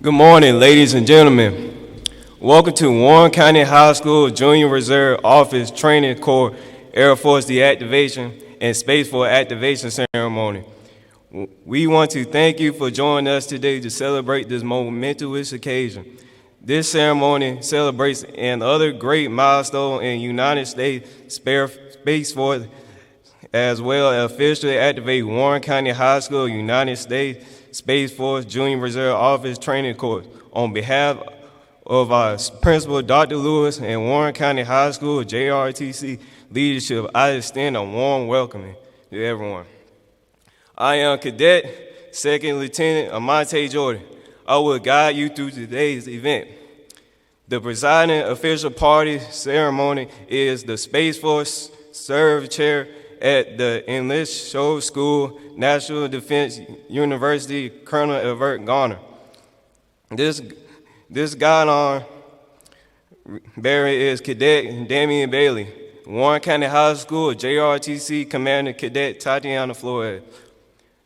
Good morning, ladies and gentlemen. Welcome to Warren County High School Junior Reserve Office Training Corps Air Force Deactivation and Space Force Activation Ceremony. We want to thank you for joining us today to celebrate this momentous occasion. This ceremony celebrates another great milestone in United States Space Force, as well as officially activate Warren County High School United States Space Force Junior Reserve Office Training Corps. On behalf of our principal, Dr. Lewis, and Warren County High School JROTC leadership, I extend a warm welcome to everyone. I am Cadet, Second Lieutenant Amonte Jordan. I will guide you through today's event. The presiding official party ceremony is the Space Force Serve Chair at the Enlist Show School, National Defense University, Colonel Elvert Gardner. This guidon bearer is Cadet Damian Bailey, Warren County High School JROTC Commander Cadet Tatiana Flores.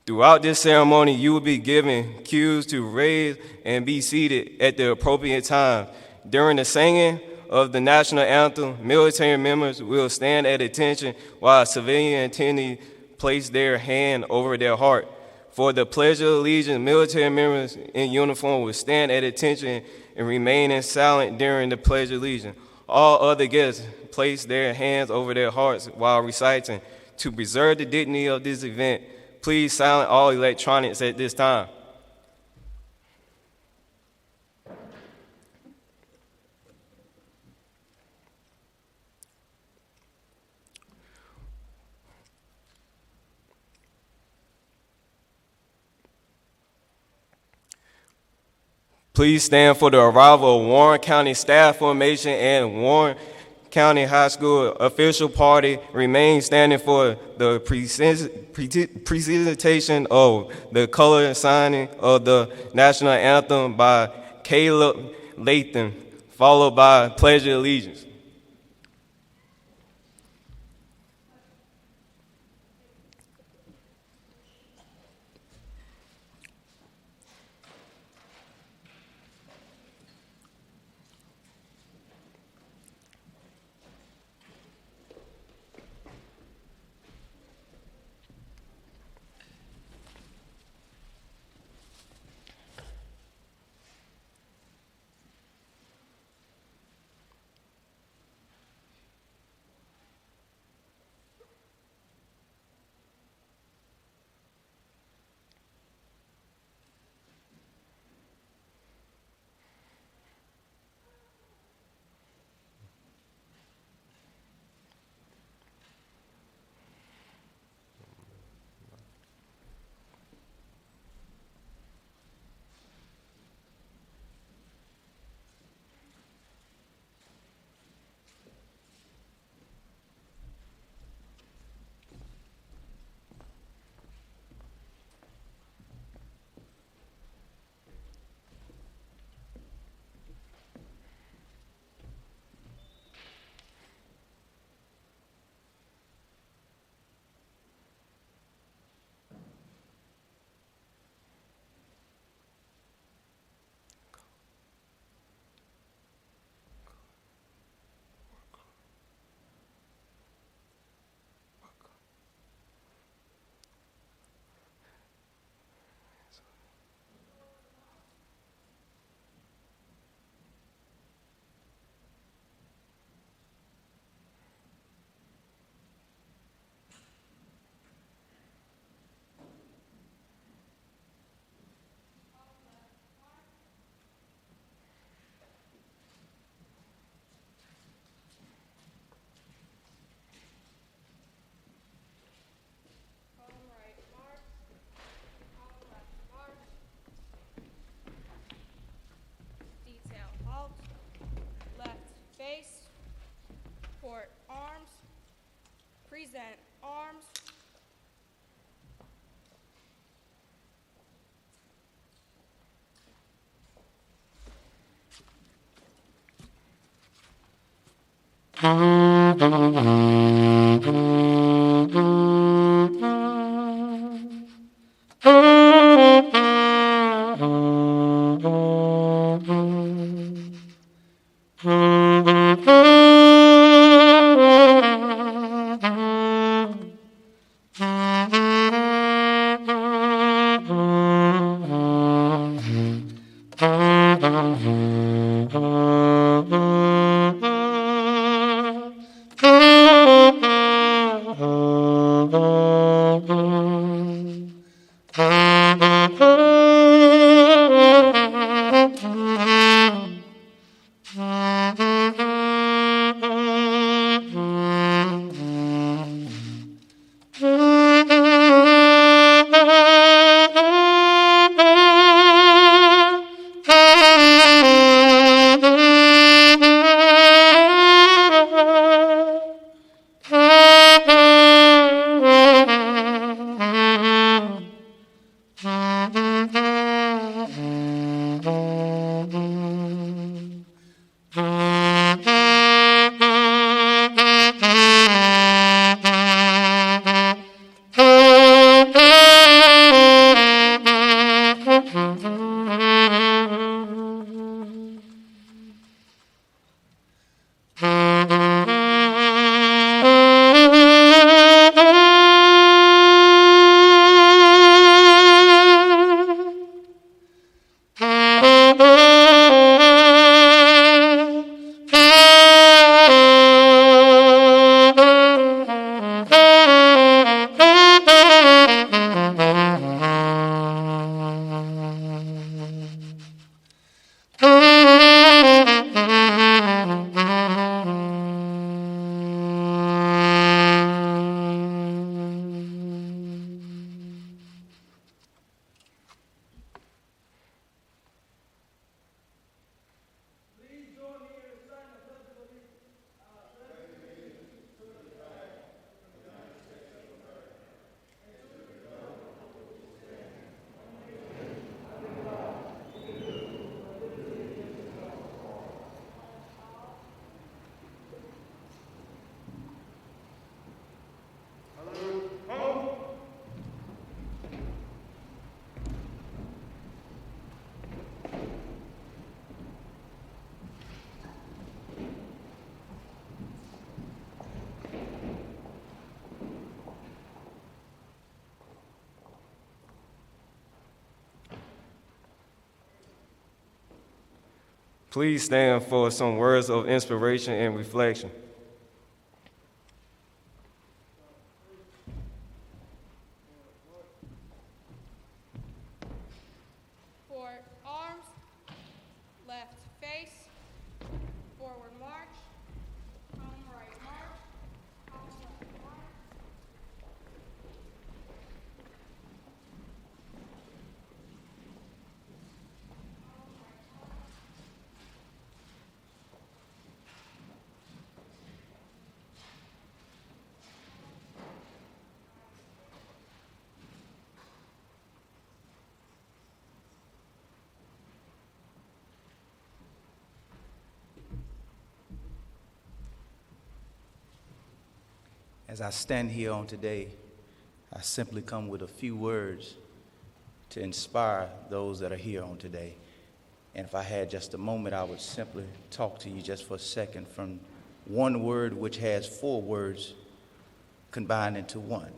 Throughout this ceremony, you will be given cues to raise and be seated at the appropriate time. During the singing of the national anthem, military members will stand at attention while civilian attendees place their hand over their heart. For the Pledge of Allegiance, military members in uniform will stand at attention and remain silent during the Pledge of Allegiance. All other guests place their hands over their hearts while reciting. To preserve the dignity of this event, please silence all electronics at this time. Please stand for the arrival of Warren County Staff Formation and Warren County High School official party. Remain standing for the presentation of the color signing of the national anthem by Caleb Latham, followed by Pledge of Allegiance. Port arms, present arms. Please stand for some words of inspiration and reflection. For arms, left face, forward march, home right march, home left march. As I stand here on today, I simply come with a few words to inspire those that are here on today. And if I had just a moment, I would simply talk to you just for a second from one word which has four words combined into one.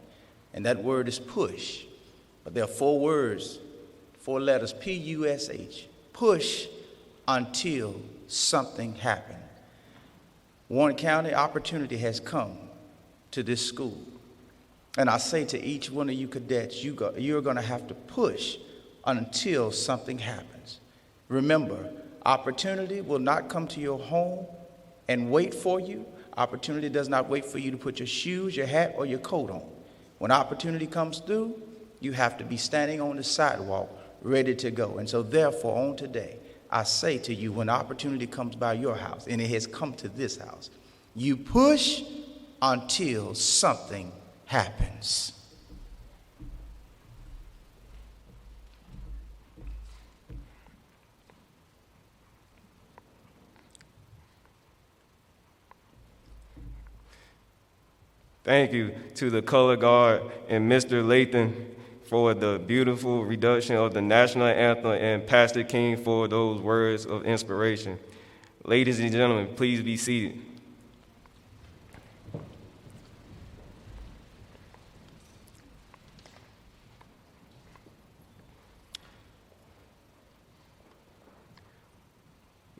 And that word is push. But there are four words, four letters, P-U-S-H. Push until something happens. Warren County, opportunity has come to this school. And I say to each one of you cadets, you're going to have to push until something happens. Remember, opportunity will not come to your home and wait for you. Opportunity does not wait for you to put your shoes, your hat, or your coat on. When opportunity comes through, you have to be standing on the sidewalk ready to go. And so therefore, on today, I say to you, when opportunity comes by your house, and it has come to this house, you push until something happens. Thank you to the color guard and Mr. Lathan for the beautiful reduction of the national anthem and Pastor King for those words of inspiration. Ladies and gentlemen, please be seated.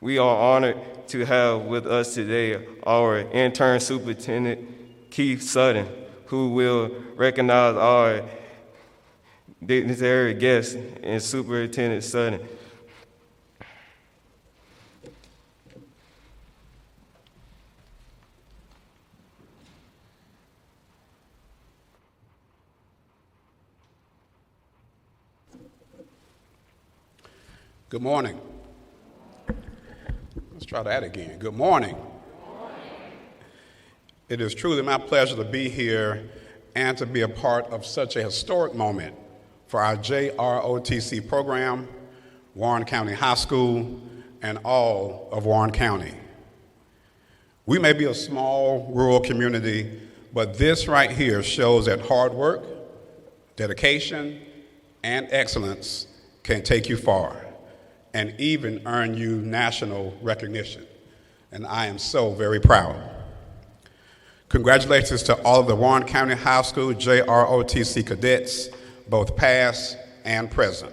We are honored to have with us today our intern superintendent, Keith Sutton, who will recognize our dignitary guest and Superintendent Sutton. Good morning. Let's try that again. Good morning. It is truly my pleasure to be here and to be a part of such a historic moment for our JROTC program, Warren County High School, and all of Warren County. We may be a small rural community, but this right here shows that hard work, dedication, and excellence can take you far and even earn you national recognition. And I am so very proud. Congratulations to all of the Warren County High School JROTC cadets, both past and present.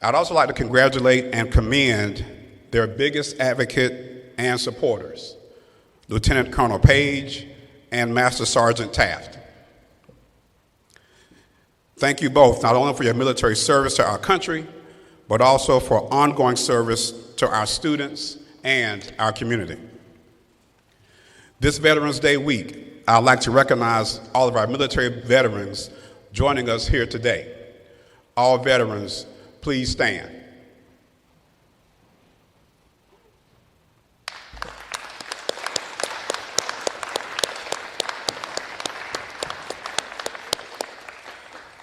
I'd also like to congratulate and commend their biggest advocate and supporters, Lieutenant Colonel Page and Master Sergeant Taft. Thank you both, not only for your military service to our country, but also for ongoing service to our students and our community. This Veterans Day week, I'd like to recognize all of our military veterans joining us here today. All veterans, please stand.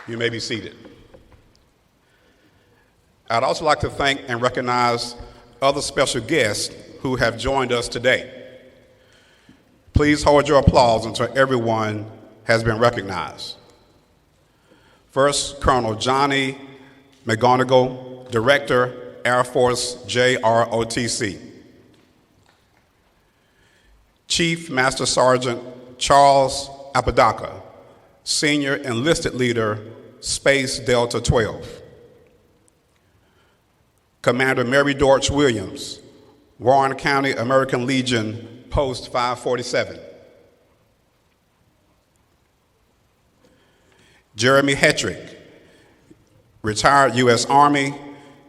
You may be seated. I'd also like to thank and recognize other special guests who have joined us today. Please hold your applause until everyone has been recognized. First, Colonel Johnny McGonigal, Director, Air Force JROTC. Chief Master Sergeant Charles Apodaca, Senior Enlisted Leader, Space Delta 12. Commander Mary Dortch Williams, Warren County American Legion, Post 547. Jeremy Hetrick, retired U.S. Army,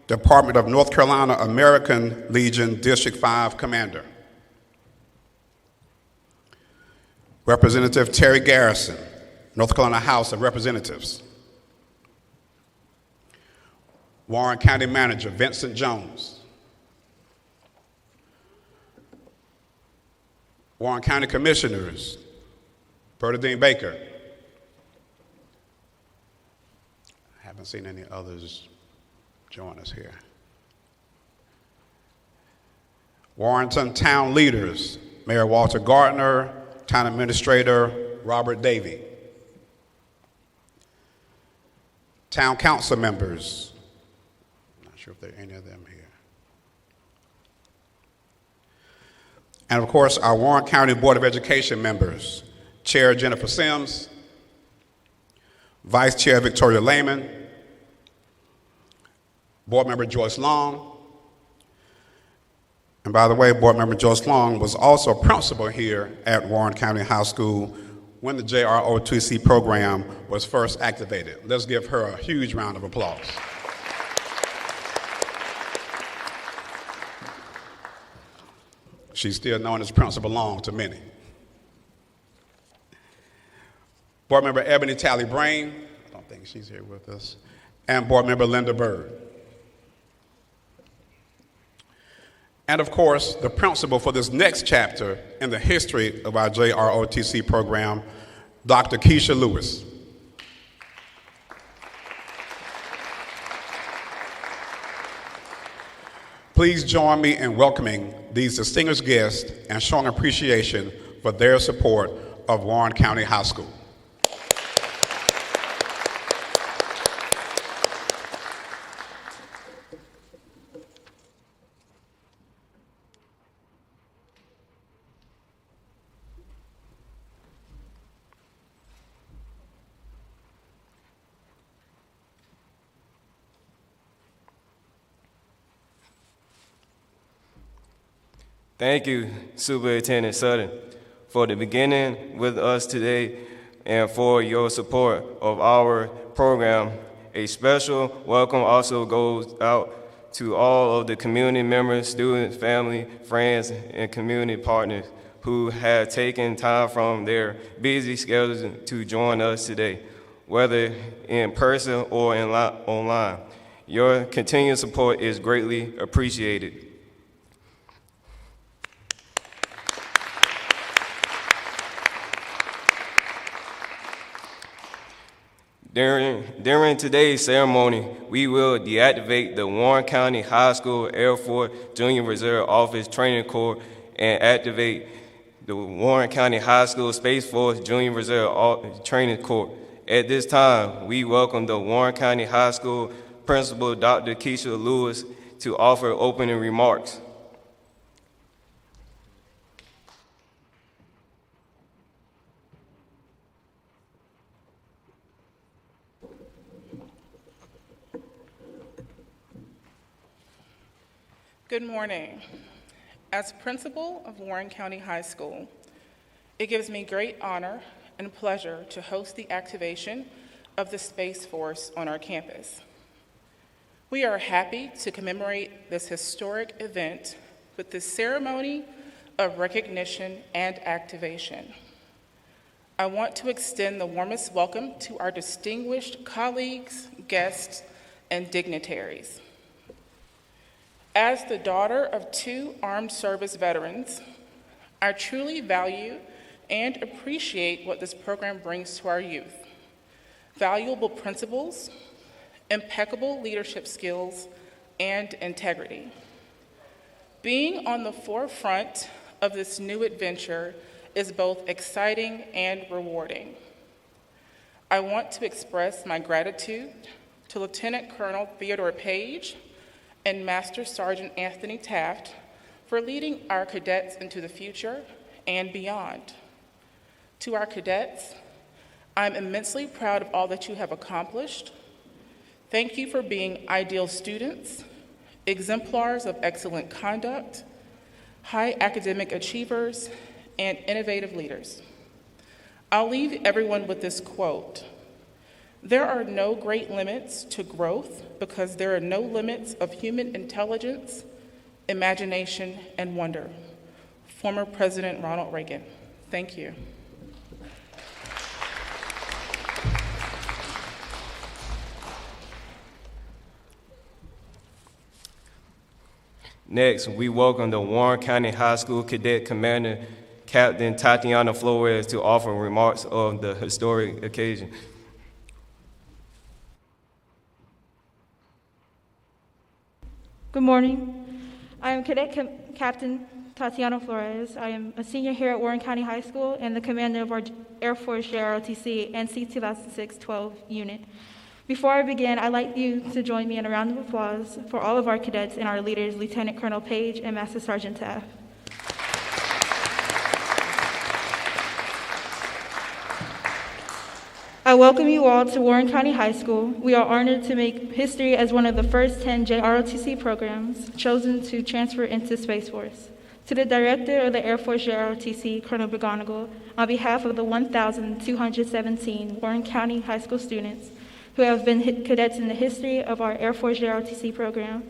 Department of North Carolina American Legion, District 5 Commander. Representative Terry Garrison, North Carolina House of Representatives. Warren County Manager Vincent Jones. Warren County Commissioners Bernadine Baker. I haven't seen any others join us here. Warrenton Town Leaders Mayor Walter Gardner, Town Administrator Robert Davey. Town Council members, not sure if there are any of them here. And of course, our Warren County Board of Education members, Chair Jennifer Sims, Vice Chair Victoria Lehman, Board Member Joyce Long, and by the way, Board Member Joyce Long was also a principal here at Warren County High School when the JROTC program was first activated. Let's give her a huge round of applause. She's still known as Principal Long to many. Board Member Ebony Talley Brain, I don't think she's here with us, and Board Member Linda Bird. And of course, the principal for this next chapter in the history of our JROTC program, Dr. Keesha Lewis. Please join me in welcoming these distinguished guests and showing appreciation for their support of Warren County High School. Thank you, Superintendent Sutton, for the beginning with us today and for your support of our program. A special welcome also goes out to all of the community members, students, family, friends, and community partners who have taken time from their busy schedules to join us today, whether in person or online. Your continued support is greatly appreciated. During today's ceremony, we will deactivate the Warren County High School Air Force Junior Reserve Office Training Corps and activate the Warren County High School Space Force Junior Reserve Training Corps. At this time, we welcome the Warren County High School Principal, Dr. Keesha Lewis, to offer opening remarks. Good morning. As principal of Warren County High School, it gives me great honor and pleasure to host the activation of the Space Force on our campus. We are happy to commemorate this historic event with this ceremony of recognition and activation. I want to extend the warmest welcome to our distinguished colleagues, guests, and dignitaries. As the daughter of 2 armed service veterans, I truly value and appreciate what this program brings to our youth: valuable principles, impeccable leadership skills, and integrity. Being on the forefront of this new adventure is both exciting and rewarding. I want to express my gratitude to Lieutenant Colonel Theodore Page and Master Sergeant Anthony Taft for leading our cadets into the future and beyond. To our cadets, I'm immensely proud of all that you have accomplished. Thank you for being ideal students, exemplars of excellent conduct, high academic achievers, and innovative leaders. I'll leave everyone with this quote: "There are no great limits to growth because there are no limits of human intelligence, imagination, and wonder." Former President Ronald Reagan. Thank you. Next, we welcome the Warren County High School Cadet Commander, Captain Tatiana Flores, to offer remarks on the historic occasion. Good morning. I am Cadet Captain Tatiana Flores. I am a senior here at Warren County High School and the commander of our Air Force JROTC NC 2006-12 unit. Before I begin, I'd like you to join me in a round of applause for all of our cadets and our leaders, Lieutenant Colonel Page and Master Sergeant Taft. I welcome you all to Warren County High School. We are honored to make history as one of the first 10 JROTC programs chosen to transfer into Space Force. To the Director of the Air Force JROTC, Colonel McGonigal, on behalf of the 1,217 Warren County High School students who have been cadets in the history of our Air Force JROTC program,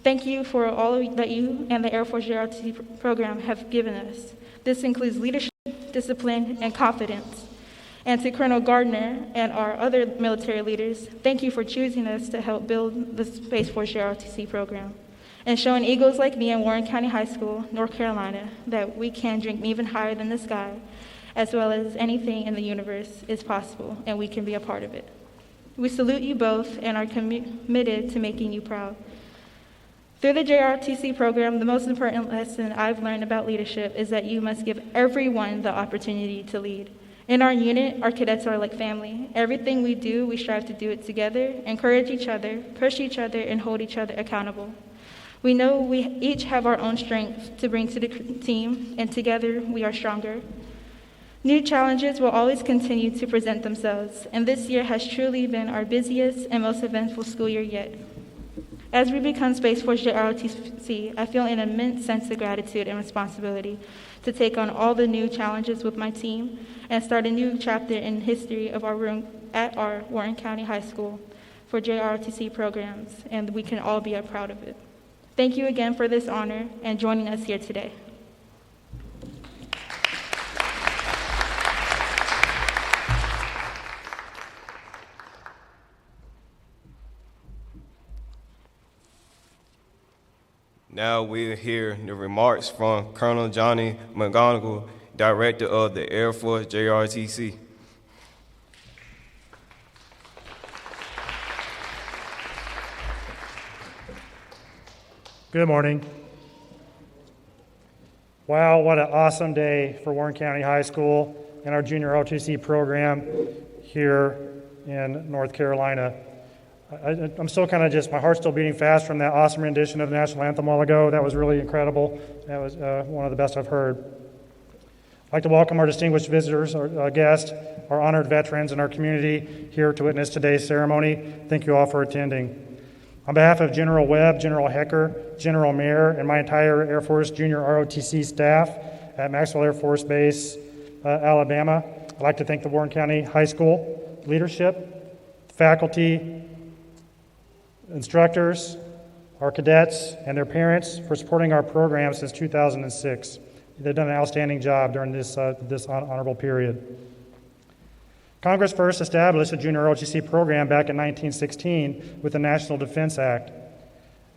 thank you for all that you and the Air Force JROTC program have given us. This includes leadership, discipline, and confidence. And to Colonel Gardner and our other military leaders, thank you for choosing us to help build the Space Force JROTC program and showing Eagles like me in Warren County High School, North Carolina, that we can dream even higher than the sky, as well as anything in the universe is possible, and we can be a part of it. We salute you both and are committed to making you proud. Through the JROTC program, the most important lesson I've learned about leadership is that you must give everyone the opportunity to lead. In our unit, our cadets are like family. Everything we do, we strive to do it together, encourage each other, push each other, and hold each other accountable. We know we each have our own strengths to bring to the team, and together we are stronger. New challenges will always continue to present themselves, and this year has truly been our busiest and most eventful school year yet. As we become Space Force JROTC, I feel an immense sense of gratitude and responsibility to take on all the new challenges with my team and start a new chapter in history of at our Warren County High School for JROTC programs, and we can all be proud of it. Thank you again for this honor and joining us here today. Now we'll hear the remarks from Colonel Johnny McGonigal, Director of the Air Force JROTC. Good morning. Wow, what an awesome day for Warren County High School and our junior ROTC program here in North Carolina. I'm still kind of my heart's still beating fast from that awesome rendition of the national anthem a while ago. That was really incredible. That was one of the best I've heard. I'd like to welcome our distinguished visitors, our guests, our honored veterans in our community here to witness today's ceremony. Thank you all for attending. On behalf of General Webb, General Hecker, General Mayer, and my entire Air Force Junior ROTC staff at Maxwell Air Force Base, Alabama, I'd like to thank the Warren County High School leadership, faculty, instructors, our cadets, and their parents for supporting our program since 2006. They've done an outstanding job during this honorable period. Congress first established the junior ROTC program back in 1916 with the National Defense Act.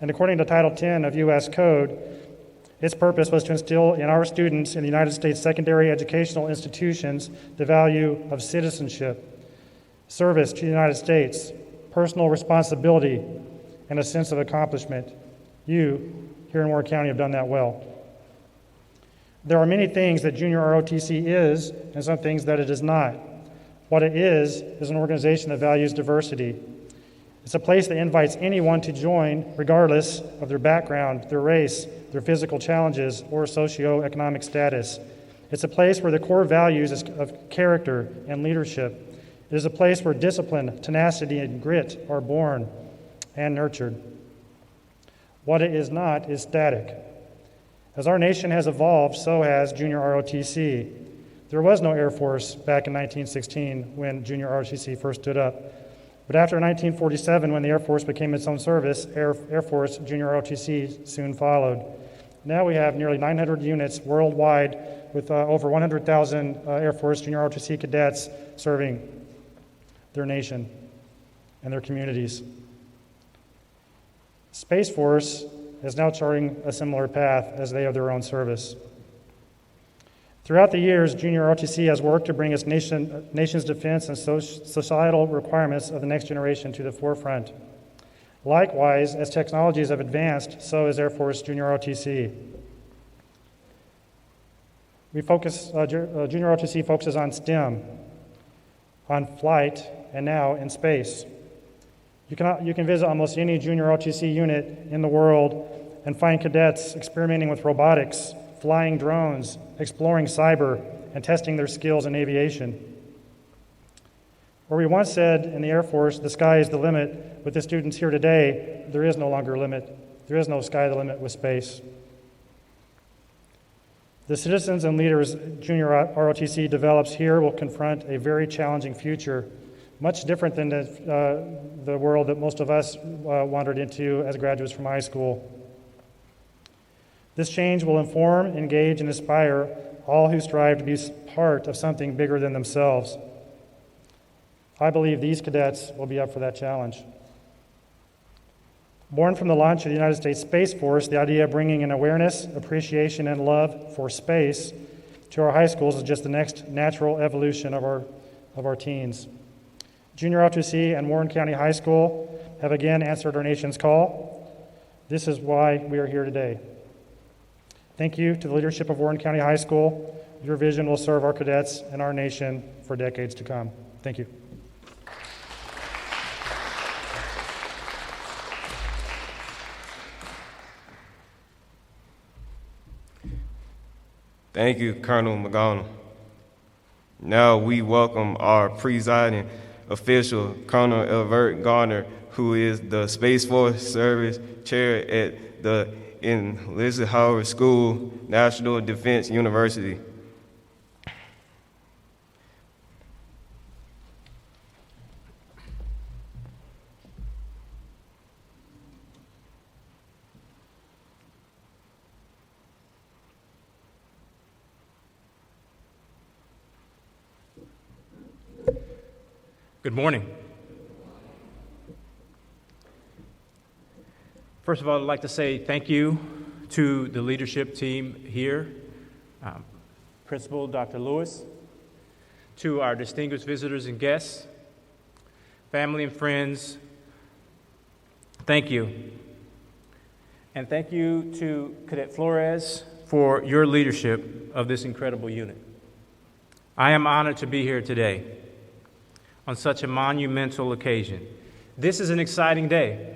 And according to Title 10 of U.S. Code, its purpose was to instill in our students in the United States secondary educational institutions the value of citizenship, service to the United States, personal responsibility, and a sense of accomplishment. You, here in Warren County, have done that well. There are many things that junior ROTC is, and some things that it is not. What it is an organization that values diversity. It's a place that invites anyone to join, regardless of their background, their race, their physical challenges, or socioeconomic status. It's a place where the core values of character and leadership. It is a place where discipline, tenacity, and grit are born and nurtured. What it is not is static. As our nation has evolved, so has junior ROTC. There was no Air Force back in 1916 when junior ROTC first stood up. But after 1947, when the Air Force became its own service, Air Force junior ROTC soon followed. Now we have nearly 900 units worldwide with over 100,000 Air Force junior ROTC cadets serving their nation and their communities. Space Force is now charting a similar path as they have their own service. Throughout the years, junior ROTC has worked to bring its nation's defense and societal requirements of the next generation to the forefront. Likewise, as technologies have advanced, so has Air Force junior ROTC. Junior ROTC focuses on STEM, on flight, and now in space. You can visit almost any junior ROTC unit in the world and find cadets experimenting with robotics, flying drones, exploring cyber, and testing their skills in aviation. Where we once said in the Air Force, the sky is the limit, with the students here today, there is no longer a limit. There is no sky the limit with space. The citizens and leaders junior ROTC develops here will confront a very challenging future, much different than the world that most of us wandered into as graduates from high school. This change will inform, engage, and inspire all who strive to be part of something bigger than themselves. I believe these cadets will be up for that challenge. Born from the launch of the United States Space Force, the idea of bringing an awareness, appreciation, and love for space to our high schools is just the next natural evolution of our teens. Junior ROTC and Warren County High School have again answered our nation's call. This is why we are here today. Thank you to the leadership of Warren County High School. Your vision will serve our cadets and our nation for decades to come. Thank you. Thank you, Colonel McGonigal. Now we welcome our presiding official, Colonel Elvert Gardner, who is the Space Force Service Chair at the Enlisted Howard School, National Defense University. Good morning. First of all, I'd like to say thank you to the leadership team here, Principal Dr. Lewis, to our distinguished visitors and guests, family and friends, thank you. And thank you to Cadet Flores for your leadership of this incredible unit. I am honored to be here today on such a monumental occasion. This is an exciting day.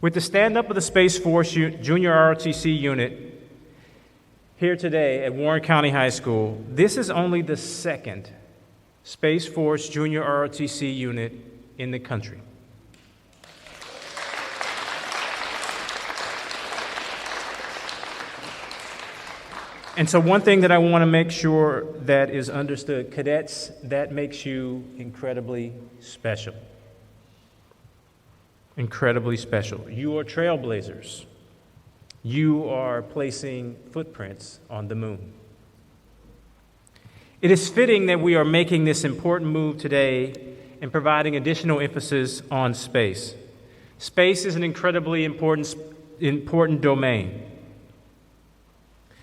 With the stand-up of the Space Force Junior ROTC unit here today at Warren County High School, this is only the second Space Force Junior ROTC unit in the country. And so one thing that I want to make sure that is understood, cadets, that makes you incredibly special. Incredibly special. You are trailblazers. You are placing footprints on the moon. It is fitting that we are making this important move today and providing additional emphasis on space. Space is an incredibly important domain.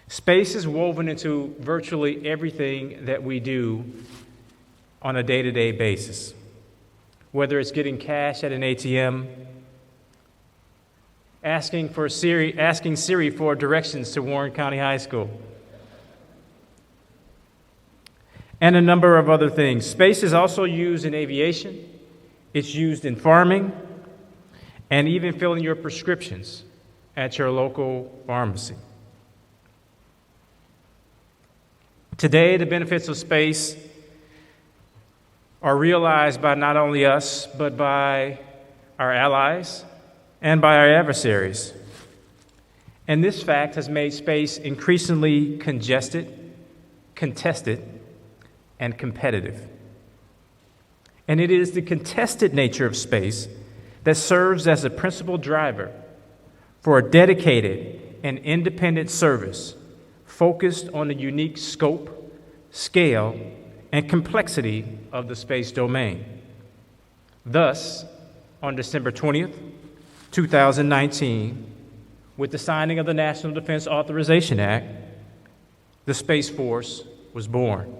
Space is woven into virtually everything that we do on a day-to-day basis, whether it's getting cash at an ATM, asking Siri for directions to Warren County High School, and a number of other things. Space is also used in aviation, it's used in farming, and even filling your prescriptions at your local pharmacy. Today, the benefits of space are realized by not only us, but by our allies and by our adversaries. And this fact has made space increasingly congested, contested, and competitive. And it is the contested nature of space that serves as a principal driver for a dedicated and independent service focused on the unique scope, scale, and complexity of the space domain. Thus, on December 20th, 2019, with the signing of the National Defense Authorization Act, the Space Force was born.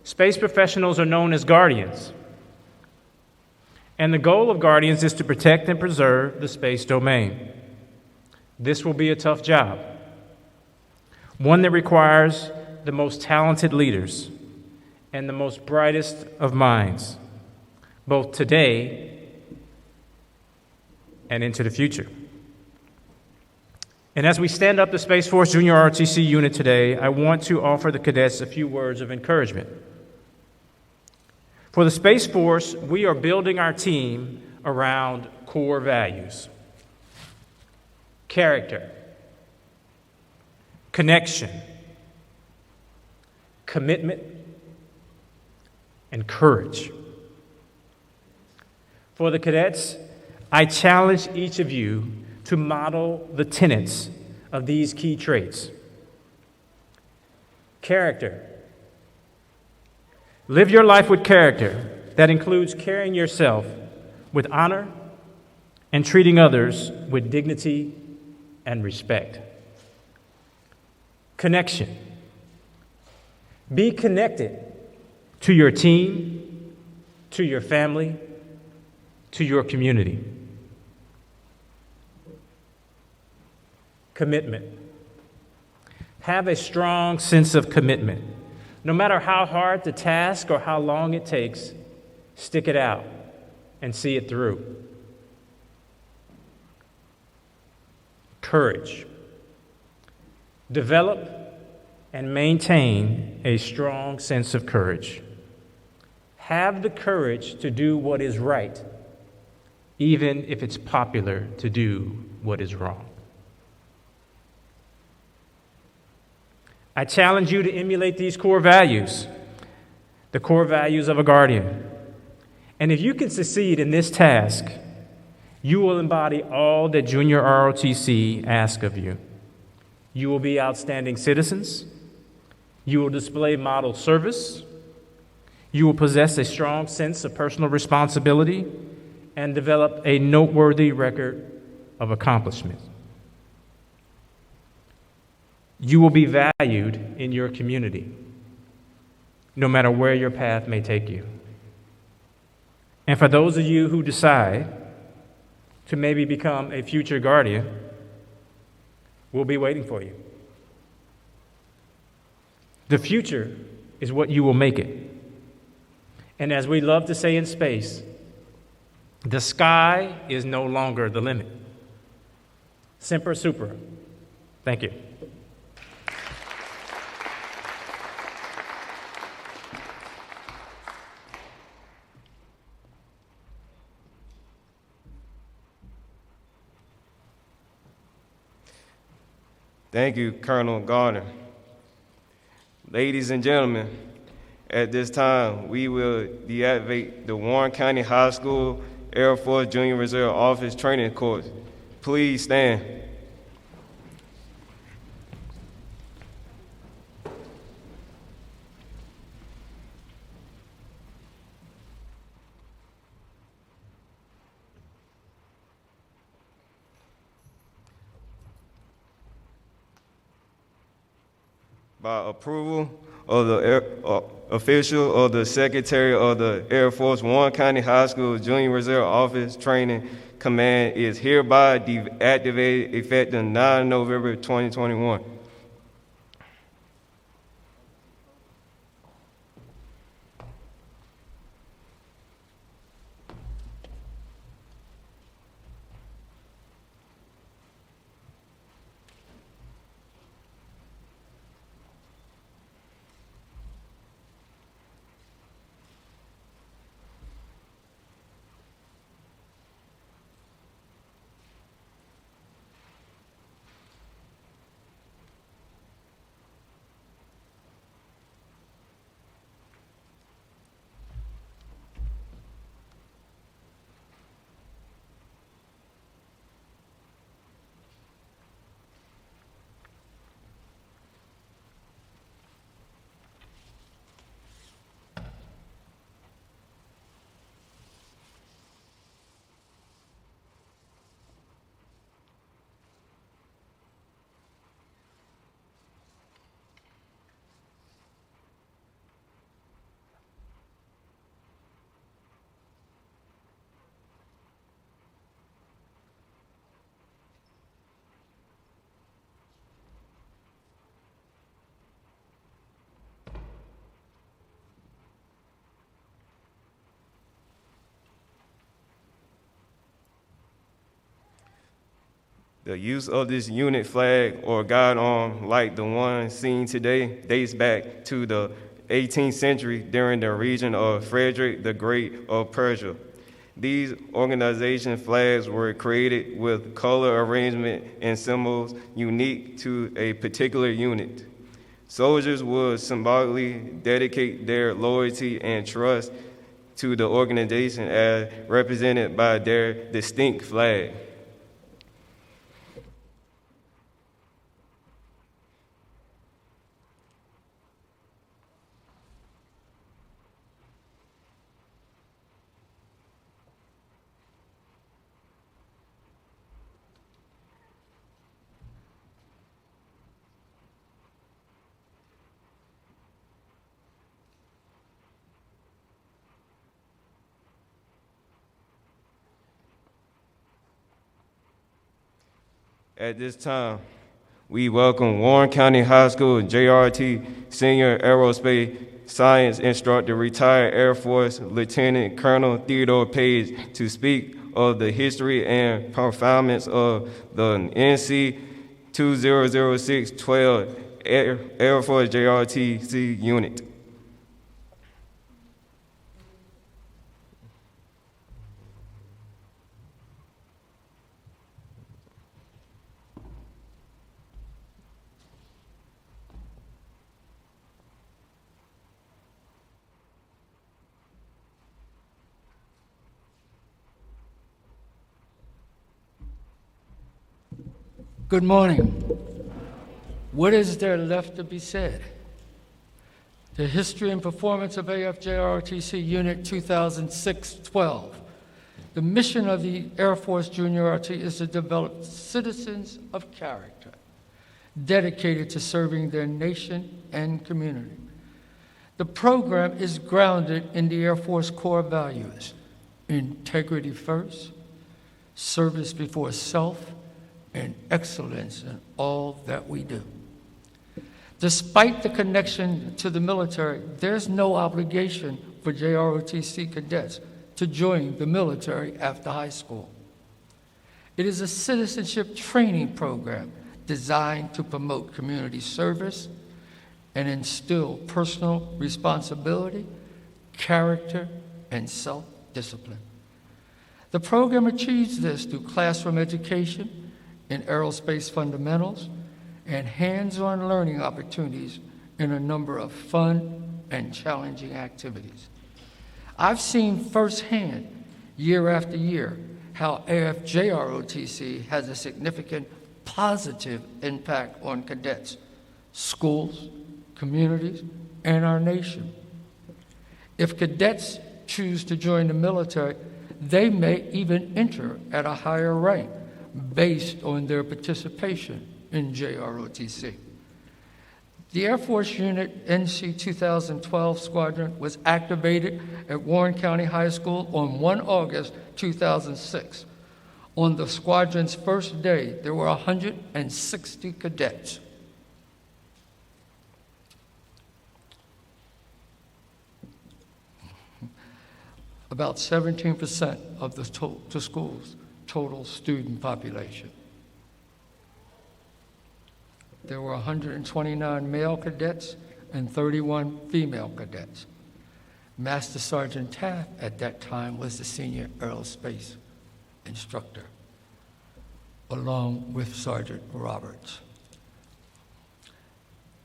Space professionals are known as guardians, and the goal of guardians is to protect and preserve the space domain. This will be a tough job, one that requires the most talented leaders and the most brightest of minds, both today and into the future. And as we stand up the Space Force Junior ROTC unit today, I want to offer the cadets a few words of encouragement. For the Space Force, we are building our team around core values: character, connection, commitment, and courage. For the cadets, I challenge each of you to model the tenets of these key traits. Character. Live your life with character. That includes carrying yourself with honor and treating others with dignity and respect. Connection. Be connected to your team, to your family, to your community. Commitment. Have a strong sense of commitment. No matter how hard the task or how long it takes, stick it out and see it through. Courage. Develop and maintain a strong sense of courage. Have the courage to do what is right, even if it's popular to do what is wrong. I challenge you to emulate these core values, the core values of a guardian. And if you can succeed in this task, you will embody all that Junior ROTC asks of you. You will be outstanding citizens. You will display model service. You will possess a strong sense of personal responsibility and develop a noteworthy record of accomplishment. You will be valued in your community, no matter where your path may take you. And for those of you who decide to maybe become a future guardian, we'll be waiting for you. The future is what you will make it. And as we love to say in space, the sky is no longer the limit. Semper Supra. Thank you. Thank you, Colonel Gardner. Ladies and gentlemen, at this time, we will deactivate the Warren County High School Air Force Junior Reserve Office Training Course. Please stand. By approval of the official of the Secretary of the Air Force, Warren County High School Junior Reserve Office Training Command is hereby deactivated effective 9 November 2021. The use of this unit flag or guide arm, like the one seen today, dates back to the 18th century during the region of Frederick the Great of Persia. These organization flags were created with color arrangement and symbols unique to a particular unit. Soldiers would symbolically dedicate their loyalty and trust to the organization as represented by their distinct flag. At this time, we welcome Warren County High School JROTC Senior Aerospace Science Instructor, retired Air Force Lieutenant Colonel Theodore Page, to speak of the history and performance of the NC 2006-12 Air Force JROTC unit. Good morning. What is there left to be said? The history and performance of AFJROTC Unit 2006-12. The mission of the Air Force Junior RT is to develop citizens of character, dedicated to serving their nation and community. The program is grounded in the Air Force core values: integrity first, service before self, and excellence in all that we do. Despite the connection to the military, there's no obligation for JROTC cadets to join the military after high school. It is a citizenship training program designed to promote community service and instill personal responsibility, character, and self-discipline. The program achieves this through classroom education in aerospace fundamentals and hands-on learning opportunities in a number of fun and challenging activities. I've seen firsthand, year after year, how AFJROTC has a significant positive impact on cadets, schools, communities, and our nation. If cadets choose to join the military, they may even enter at a higher rank based on their participation in JROTC. The Air Force Unit NC 2012 Squadron was activated at Warren County High School on 1 August 2006. On the squadron's first day, there were 160 cadets. About 17% of the school's total student population. There were 129 male cadets and 31 female cadets. Master Sergeant Taft at that time was the senior aerospace instructor, along with Sergeant Roberts.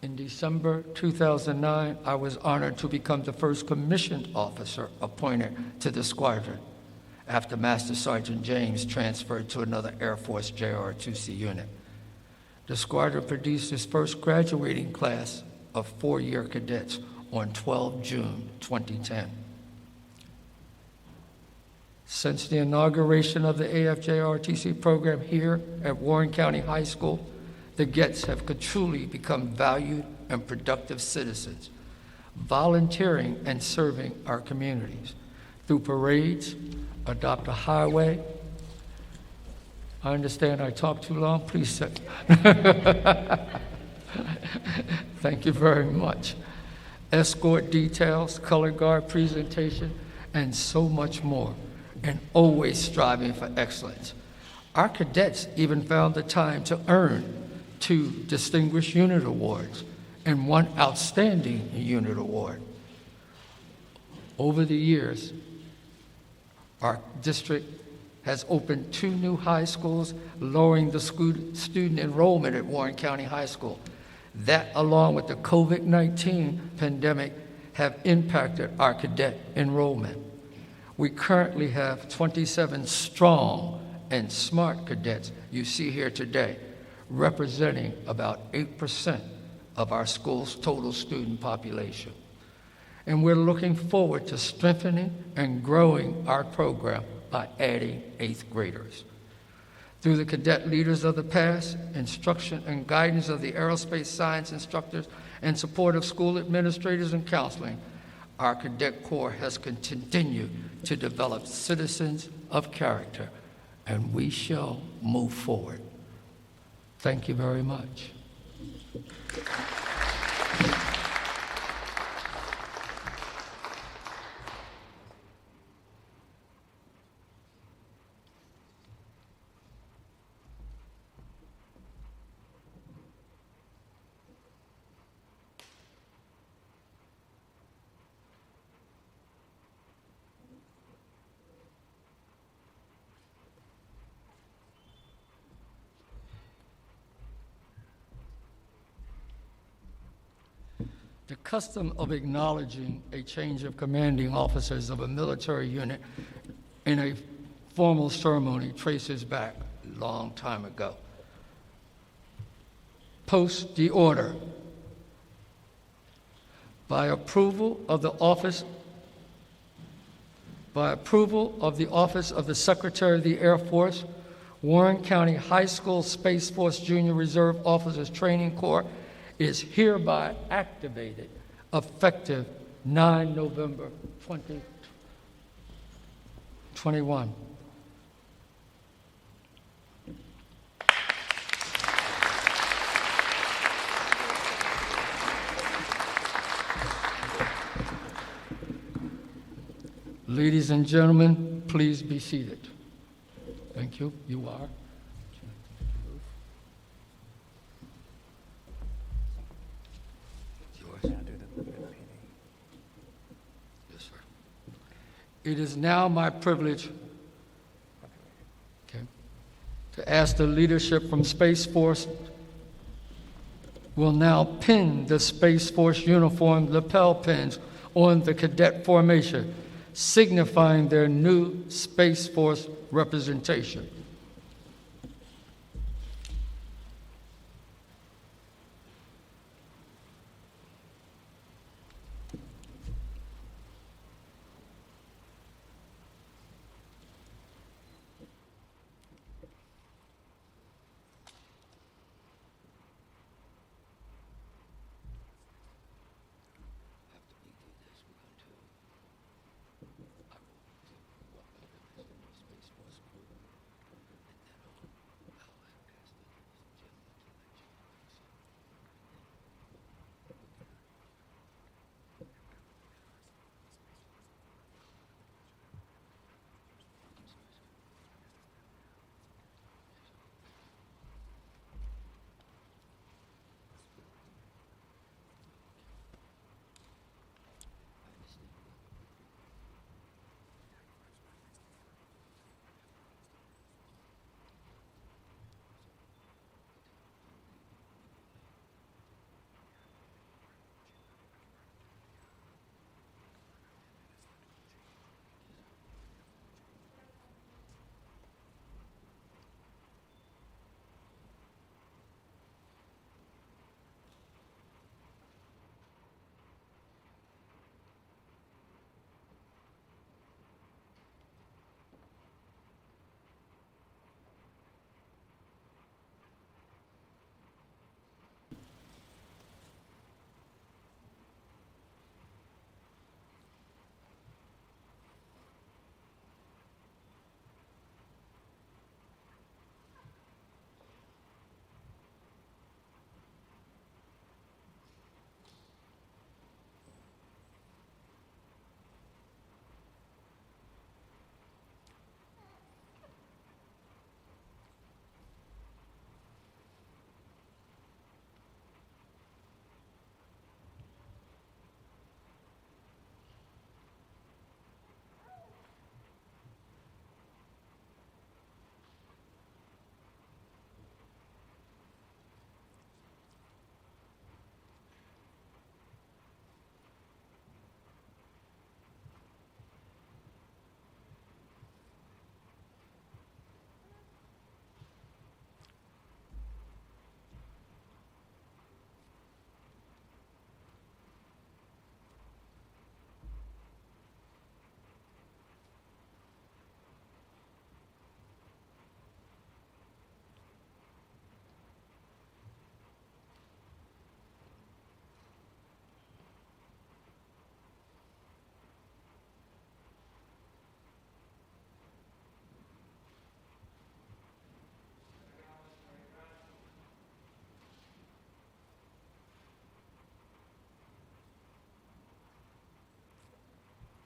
In December 2009, I was honored to become the first commissioned officer appointed to the squadron after Master Sergeant James transferred to another Air Force JROTC unit. The squadron produced its first graduating class of 4-year cadets on 12 June 2010. Since the inauguration of the AFJROTC program here at Warren County High School, the cadets have truly become valued and productive citizens, volunteering and serving our communities through parades, Adopt a Highway. I understand I talked too long. Please sit. Thank you very much. Escort details, color guard presentation, and so much more, and always striving for excellence. Our cadets even found the time to earn 2 Distinguished Unit Awards and 1 Outstanding Unit Award. Over the years, our district has opened 2 new high schools, lowering the student enrollment at Warren County High School. That, along with the COVID-19 pandemic, have impacted our cadet enrollment. We currently have 27 strong and smart cadets you see here today, representing about 8% of our school's total student population. And we're looking forward to strengthening and growing our program by adding 8th graders. Through the cadet leaders of the past, instruction and guidance of the aerospace science instructors, and support of school administrators and counseling, our cadet corps has continued to develop citizens of character, and we shall move forward. Thank you very much. The custom of acknowledging a change of commanding officers of a military unit in a formal ceremony traces back a long time ago. Post the order. By approval of the office of the Secretary of the Air Force, Warren County High School Space Force Junior Reserve Officers Training Corps is hereby activated effective 9 November 2021. Ladies and gentlemen, please be seated. Thank you. You are. Yours. Yes, sir. It is now my privilege to ask the leadership from Space Force will now pin the Space Force uniform lapel pins on the cadet formation, signifying their new Space Force representation.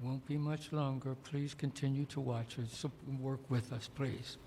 Won't be much longer. Please continue to watch us. Work with us, please.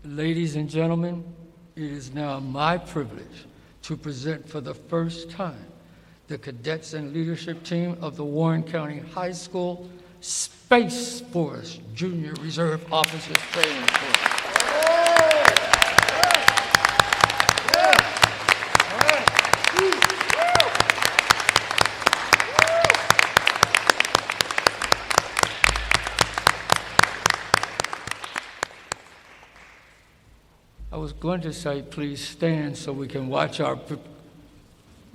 Ladies and gentlemen, it is now my privilege to present for the first time the cadets and leadership team of the Warren County High School Space Force Junior Reserve Officers Training Corps. I was going to say, please stand so we can watch our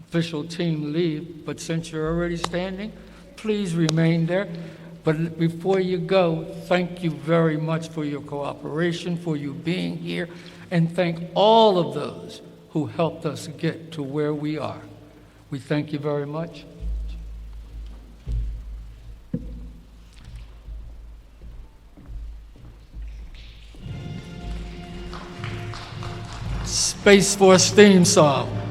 official team leave, but since you're already standing, please remain there. But before you go, thank you very much for your cooperation, for you being here, and thank all of those who helped us get to where we are. We thank you very much. Space Force theme song.